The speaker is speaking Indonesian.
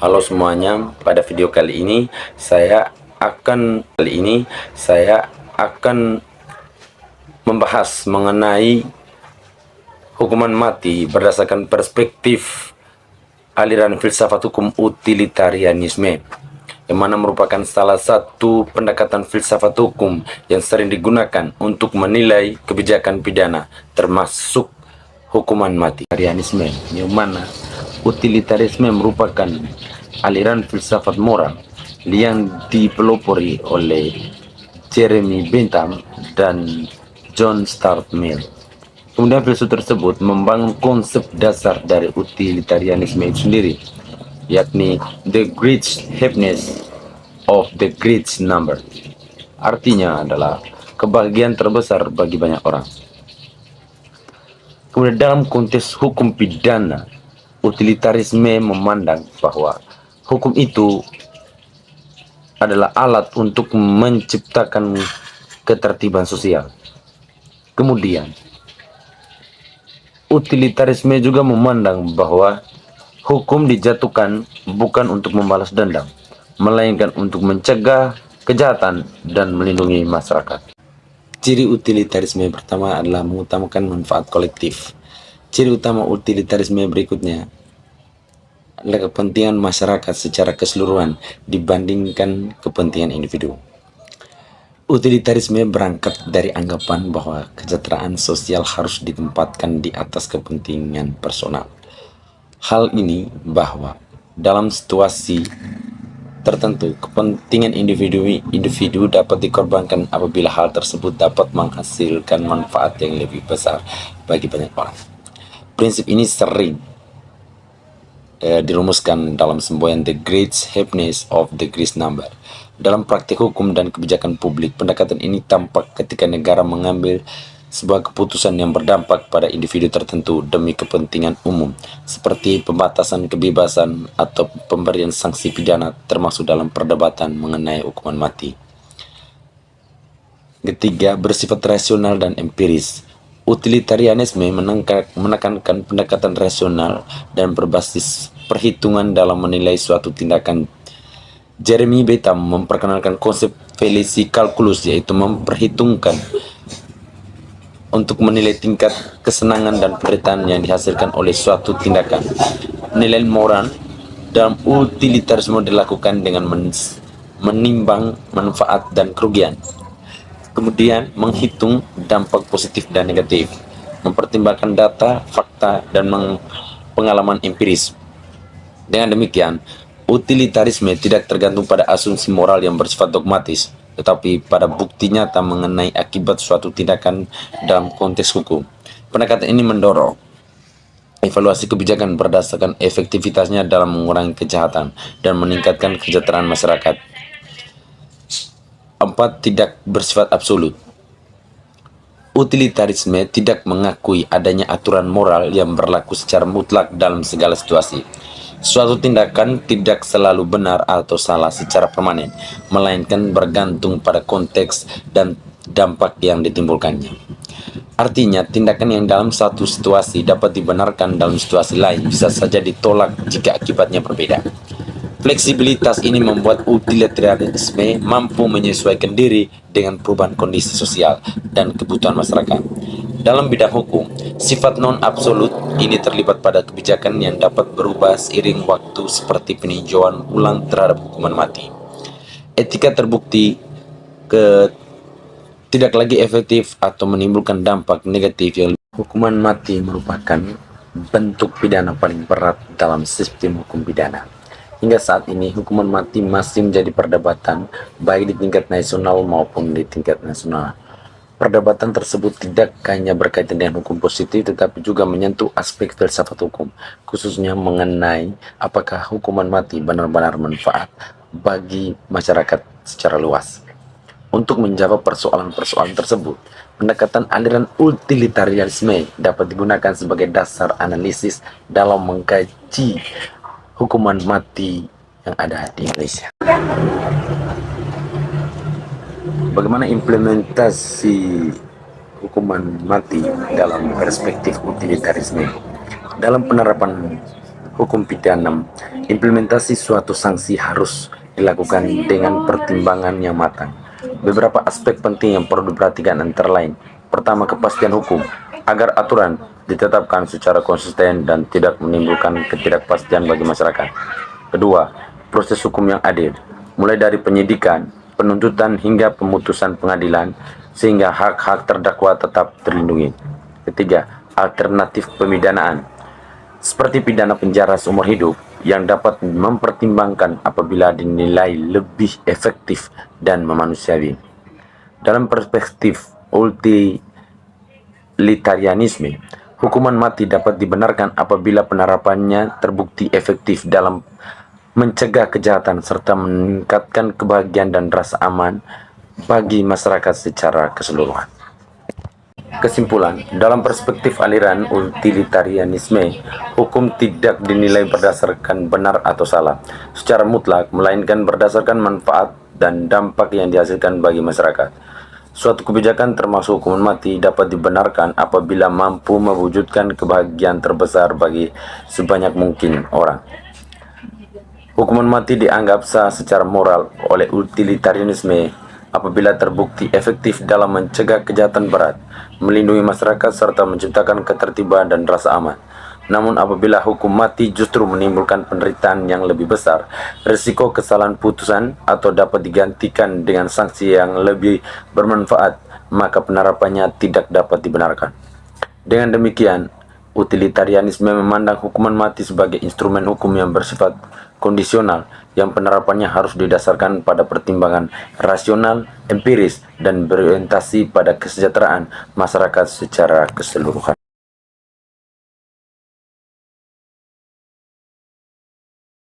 Halo semuanya, pada video kali ini saya akan membahas mengenai hukuman mati berdasarkan perspektif aliran filsafat hukum utilitarianisme, yang mana merupakan salah satu pendekatan filsafat hukum yang sering digunakan untuk menilai kebijakan pidana, termasuk hukuman mati. Utilitarianisme, yang mana utilitarisme merupakan aliran filsafat moral yang dipelopori oleh Jeremy Bentham dan John Stuart Mill. Kemudian filsuf tersebut membangun konsep dasar dari utilitarianisme itu sendiri, yakni the great happiness of the great number. Artinya adalah kebahagiaan terbesar bagi banyak orang. Kemudian dalam konteks hukum pidana, utilitarisme memandang bahwa hukum itu adalah alat untuk menciptakan ketertiban sosial. Kemudian, utilitarisme juga memandang bahwa hukum dijatuhkan bukan untuk membalas dendam, melainkan untuk mencegah kejahatan dan melindungi masyarakat. Ciri utilitarisme pertama adalah mengutamakan manfaat kolektif. Ciri utama utilitarisme berikutnya adalah kepentingan masyarakat secara keseluruhan dibandingkan kepentingan individu. Utilitarisme berangkat dari anggapan bahwa kesejahteraan sosial harus ditempatkan di atas kepentingan personal. Hal ini bahwa dalam situasi tertentu, kepentingan individu dapat dikorbankan apabila hal tersebut dapat menghasilkan manfaat yang lebih besar bagi banyak orang. Prinsip ini sering dirumuskan dalam semboyan The Great Happiness of the Great Number. Dalam praktik hukum dan kebijakan publik, pendekatan ini tampak ketika negara mengambil sebuah keputusan yang berdampak pada individu tertentu demi kepentingan umum, seperti pembatasan kebebasan atau pemberian sanksi pidana, termasuk dalam perdebatan mengenai hukuman mati. Ketiga, bersifat rasional dan empiris. Utilitarianisme menekankan pendekatan rasional dan berbasis perhitungan dalam menilai suatu tindakan. Jeremy Bentham memperkenalkan konsep fallacy calculus, yaitu memperhitungkan untuk menilai tingkat kesenangan dan penderitaan yang dihasilkan oleh suatu tindakan. Penilaian moral dalam utilitarisme dilakukan dengan menimbang manfaat dan kerugian. Kemudian menghitung dampak positif dan negatif, mempertimbangkan data, fakta, dan pengalaman empiris. Dengan demikian, utilitarisme tidak tergantung pada asumsi moral yang bersifat dogmatis, tetapi pada bukti nyata mengenai akibat suatu tindakan dalam konteks hukum. Pendekatan ini mendorong evaluasi kebijakan berdasarkan efektivitasnya dalam mengurangi kejahatan dan meningkatkan kesejahteraan masyarakat. 4. Tidak bersifat absolut. Utilitarisme tidak mengakui adanya aturan moral yang berlaku secara mutlak dalam segala situasi. Suatu tindakan tidak selalu benar atau salah secara permanen, melainkan bergantung pada konteks dan dampak yang ditimbulkannya. Artinya, tindakan yang dalam satu situasi dapat dibenarkan dalam situasi lain bisa saja ditolak jika akibatnya berbeda. Fleksibilitas ini membuat utilitarianisme mampu menyesuaikan diri dengan perubahan kondisi sosial dan kebutuhan masyarakat. Dalam bidang hukum, sifat non-absolut ini terlibat pada kebijakan yang dapat berubah seiring waktu, seperti peninjauan ulang terhadap hukuman mati. Etika terbukti tidak lagi efektif atau menimbulkan dampak negatif yang hukuman mati merupakan bentuk pidana paling berat dalam sistem hukum pidana. Hingga saat ini, hukuman mati masih menjadi perdebatan baik di tingkat nasional maupun di tingkat nasional. Perdebatan tersebut tidak hanya berkaitan dengan hukum positif, tetapi juga menyentuh aspek filsafat hukum, khususnya mengenai apakah hukuman mati benar-benar manfaat bagi masyarakat secara luas. Untuk menjawab persoalan-persoalan tersebut, pendekatan aliran utilitarianisme dapat digunakan sebagai dasar analisis dalam mengkaji hukuman mati yang ada di Indonesia. Bagaimana implementasi hukuman mati dalam perspektif utilitarisme? Dalam penerapan hukum pidana, implementasi suatu sanksi harus dilakukan dengan pertimbangan yang matang. Beberapa aspek penting yang perlu diperhatikan antara lain: pertama, kepastian hukum, agar aturan ditetapkan secara konsisten dan tidak menimbulkan ketidakpastian bagi masyarakat. Kedua, proses hukum yang adil, mulai dari penyidikan, penuntutan hingga pemutusan pengadilan, sehingga hak-hak terdakwa tetap terlindungi. Ketiga, alternatif pemidanaan, seperti pidana penjara seumur hidup yang dapat mempertimbangkan apabila dinilai lebih efektif dan memanusiawi. Dalam perspektif utilitarianisme, hukuman mati dapat dibenarkan apabila penerapannya terbukti efektif dalam mencegah kejahatan serta meningkatkan kebahagiaan dan rasa aman bagi masyarakat secara keseluruhan. Kesimpulan, dalam perspektif aliran utilitarianisme, hukum tidak dinilai berdasarkan benar atau salah secara mutlak, melainkan berdasarkan manfaat dan dampak yang dihasilkan bagi masyarakat. Suatu kebijakan termasuk hukuman mati dapat dibenarkan apabila mampu mewujudkan kebahagiaan terbesar bagi sebanyak mungkin orang. Hukuman mati dianggap sah secara moral oleh utilitarianisme apabila terbukti efektif dalam mencegah kejahatan berat, melindungi masyarakat, serta menciptakan ketertiban dan rasa aman. Namun apabila hukum mati justru menimbulkan penderitaan yang lebih besar, risiko kesalahan putusan, atau dapat digantikan dengan sanksi yang lebih bermanfaat, maka penerapannya tidak dapat dibenarkan. Dengan demikian, utilitarianisme memandang hukuman mati sebagai instrumen hukum yang bersifat kondisional, yang penerapannya harus didasarkan pada pertimbangan rasional, empiris, dan berorientasi pada kesejahteraan masyarakat secara keseluruhan.